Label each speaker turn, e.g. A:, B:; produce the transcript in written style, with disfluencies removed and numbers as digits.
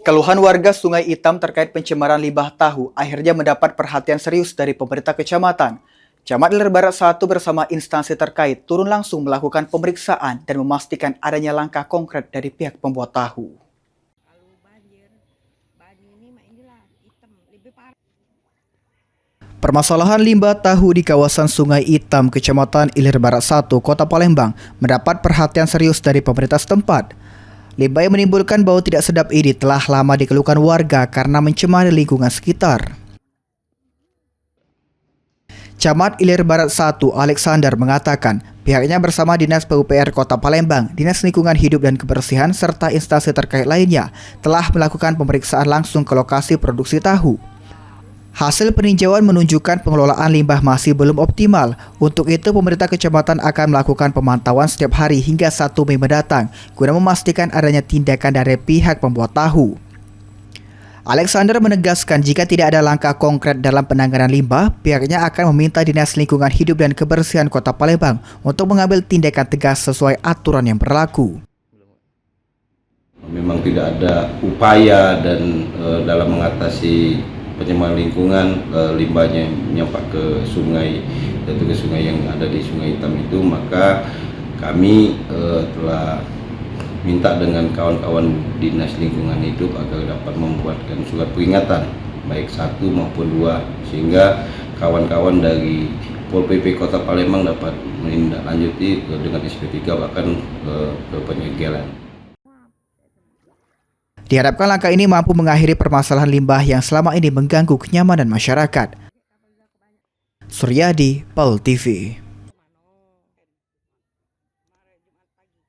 A: Keluhan warga Sungai Hitam terkait pencemaran limbah tahu akhirnya mendapat perhatian serius dari pemerintah kecamatan. Camat Ilir Barat 1 bersama instansi terkait turun langsung melakukan pemeriksaan dan memastikan adanya langkah konkret dari pihak pembuat tahu.
B: Kalau banjir ini mah inilah hitam lebih parah.
A: Permasalahan limbah tahu di kawasan Sungai Hitam, Kecamatan Ilir Barat 1, Kota Palembang mendapat perhatian serius dari pemerintah setempat. Limbah yang menimbulkan bau tidak sedap ini telah lama dikeluhkan warga karena mencemari lingkungan sekitar. Camat Ilir Barat 1, Alexander mengatakan, pihaknya bersama Dinas PUPR Kota Palembang, Dinas Lingkungan Hidup dan Kebersihan, serta instansi terkait lainnya telah melakukan pemeriksaan langsung ke lokasi produksi tahu. Hasil peninjauan menunjukkan pengelolaan limbah masih belum optimal. Untuk itu, pemerintah kecamatan akan melakukan pemantauan setiap hari hingga 1 Mei mendatang guna memastikan adanya tindakan dari pihak pembuat tahu. Alexander menegaskan jika tidak ada langkah konkret dalam penanganan limbah, pihaknya akan meminta Dinas Lingkungan Hidup dan Kebersihan Kota Palembang untuk mengambil tindakan tegas sesuai aturan yang berlaku.
C: Memang tidak ada upaya dan dalam mengatasi pencemaran lingkungan, limbahnya menyampak ke sungai, yaitu ke sungai yang ada di Sungai Hitam itu, maka kami telah minta dengan kawan-kawan Dinas Lingkungan Hidup agar dapat membuatkan surat peringatan baik 1 maupun 2, sehingga kawan-kawan dari Pol PP Kota Palembang dapat menindaklanjuti dengan SP3 bahkan ke penyegelan.
A: Diharapkan langkah ini mampu mengakhiri permasalahan limbah yang selama ini mengganggu kenyamanan masyarakat. Suryadi, PAL TV.